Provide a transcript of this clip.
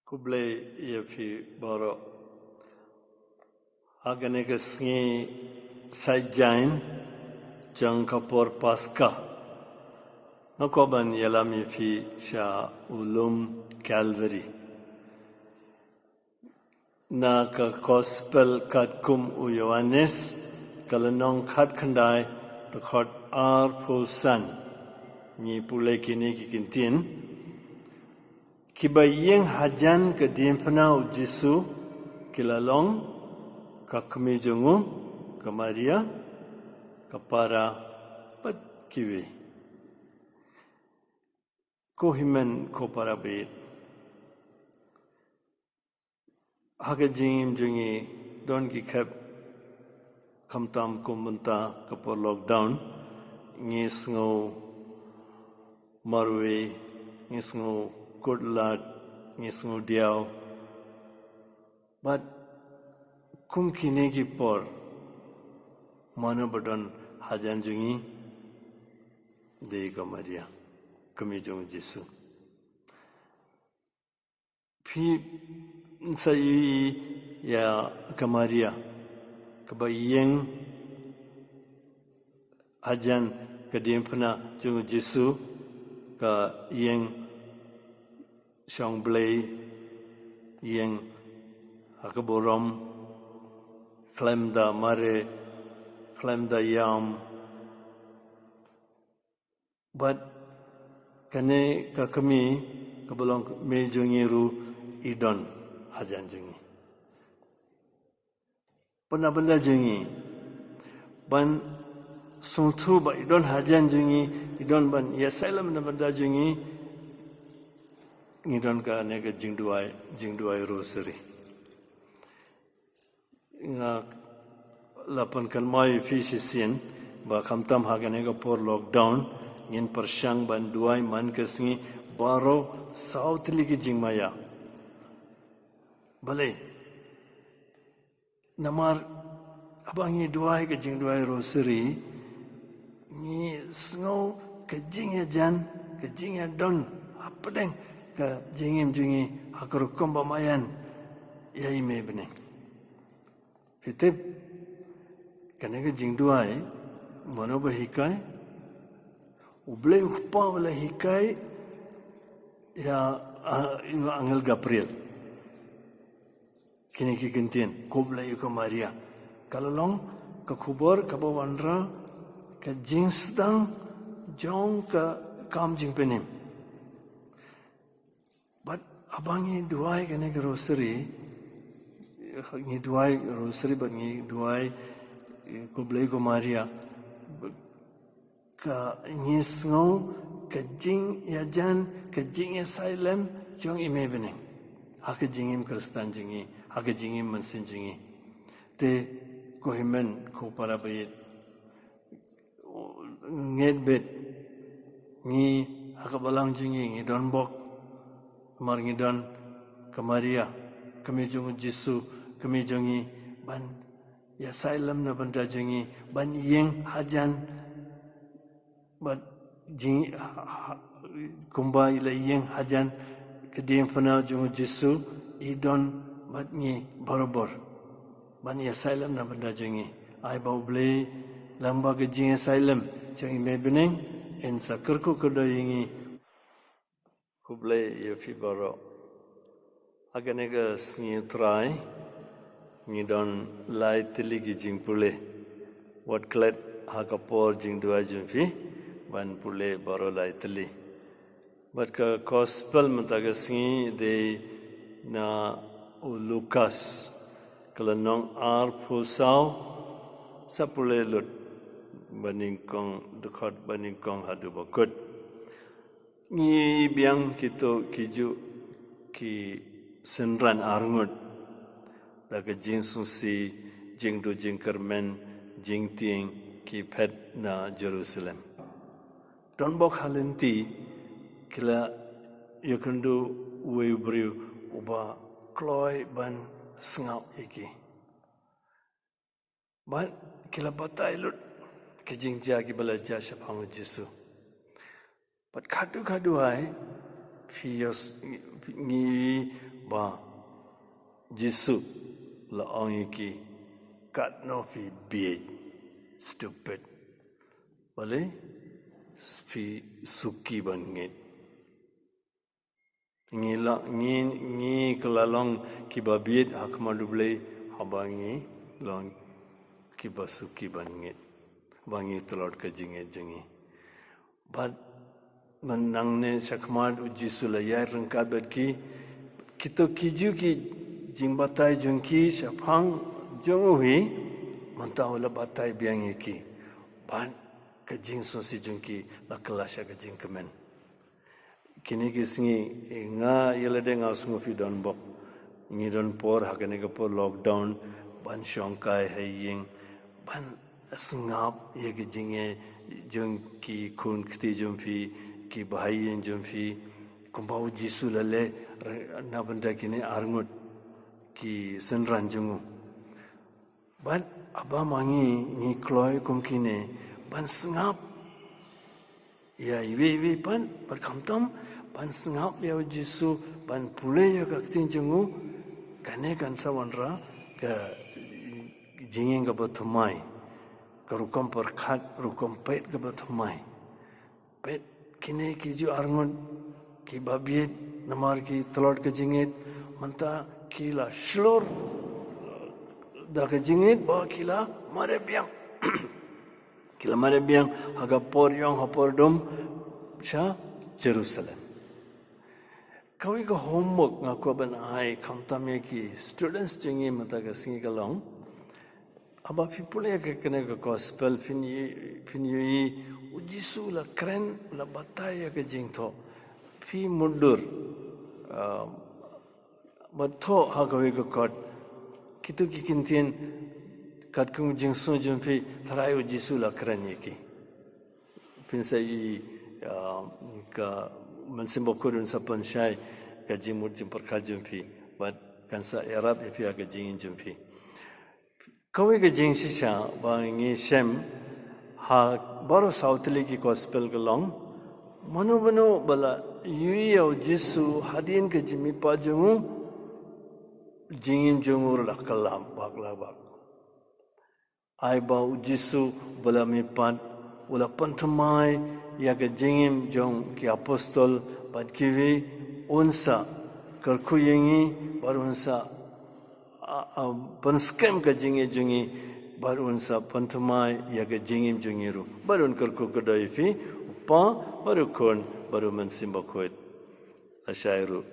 kuble ye phi boro agane ke sngi sajain jang kapor paska nakoban yalami phi sha ulum calvary na ka gospel kat kum u Yohanes kalanong khat khandai record ar phusan ni pule kini ki kintin kibayeng hajan ke dimpana u Jisu kilalong ka kami jungu ka Maria ka para pat kiwi ko himen ko para bit haga jing jungi don ki khap kamtam kumunta kapor lockdown ngisngo marwe ngisngo kudlat ngisngo diao but kum kine ki por mano badon hajan jungi de ka Maria kami jung Jisu phi sai ya ka Maria ka bayeng hajan ka dimpana jung Jisu ka yeng Shongblay yeng akaborom klemda mare klemda yam but kane kakami kabolong me jungiru idon hajan jungi panabanda jungi ban sungthu ba idon hajan jungi idon ban ya salam na banda jungi ngidon ka nega jingduai rosary nga lapan kalmai fisisian ba kamtam haganega por lockdown ngin persyang ban duai man kesngi baro south ligi jingmaya bale namar abangi duai ke jingduai rosary ni snow ke jingya jan ke jingya don apadeng ka jingim jungi hakurukom bamayan ya ime beneng hitip kanega jingduai manoba hikai uble ukpa wala hikai ya Angel Gabriel kini ki kintin kubla yuko Maria kalolong ka khubor ka bawandra ka jingsdang jong ka kam jingpenim but abangi duai kene ka rosary ngi duai rosary but ngi duai kubla yuko Maria ka ngisngo ka jing ya jan ka jing ya silem jong ime bening hak jingim kristan jingi hak jingim mansin jingi te ko himen ko para bayit nged bet ngi hak balang jingi ngi don bok mar ngi don ka Maria kami jung Jisu kami jongi ban ya silem na banda jingi ban yeng hajan but jing kumba ila yeng hajan kediem pana jung Jisu idon bat ni barobor ban ya asylum na banda jingi ai bauble lamba ke jing asylum jing me beneng en sakar ko kodayingi kuble ye fi baro agane ga sni try ni don lai tili gi jing pule wat klet hakapor jing dua jing fi ban pule baro lai tili but ka gospel matagasngi de na Lucas kalanong ar phusau sapule lut baningkong dekat baningkong hadu bakut ni biang kito kiju ki senran arngut daga jing susi jing do jing kermen jing ting ki phet na Jerusalem don bok halenti kila yakundu webriu uba kloy ban sngau iki ban kila batai lut kijing jagi balaja syapang Jisu pat kadu ai fios ni ba Jisu la ongi ki kat no fi be stupid bale fi suki bangit ngi kelalong ki babiet hakmaduble habangi long ki basuki bangit bangi telot ke jinget jengi but menang ne sakmad uji sulaya rengkat berki kita kiju ki jingbatai jungki sapang jungui mantau la batai biang iki ban ke jing sosi jungki la kelasya ke jing kemen kini kisingi nga yelade nga sungu fi don bok ngi don por hakane ke por lockdown ban shongkai haying ban sengap ye ke jinge jungki kun kti jumpi ki bahayen jumpi kumbau jisu lale na benda kini arngut ki senran jungu ban aba mangi ni kloi kum kine ban sengap ya iwi pan berkamtam ban sengap ya jisu ban pule ya kaktin jungu kane kan sawanra ke jingeng ke batumai ke rukam perkat rukam pet ke batumai pet kini kiju arngut ki babiet namar ki telot ke jingit manta kila shlor da ke jingit ba kila mare biang kila mare biang haga por yong hapor dom sha Jerusalem kawi ka homework ngaku ban ai kamtamye ki students jingi mata ka singi kalong aba people ke kene ka gospel finyi ujisu la kren la bataya ke jingtho fi mundur batho hagawi ka kot kitu ki kintien kat kung jingsu jumpi tharai ujisu la kren yeki pinsai ka mensimbokurun sapan syai ka jimut jimperkal jumpi bat kansa Arab epi ka jingin jumpi kawi ka jing shisha ba ngi shem ha baro sautli ki gospel galong manu bala yuyo jisu hadin ke jimi pajungu jingin jungur lakalam bak ai ba jisu bala mi pan ula pantamai ya ke jingim jong ki apostol pat kiwi unsa kalku yengi bar unsa panskem ke jingi jungi bar unsa pantamai ya ke jingim jungiru barun kalku kedai fi upa baru kon baru mensimbakoit asyairu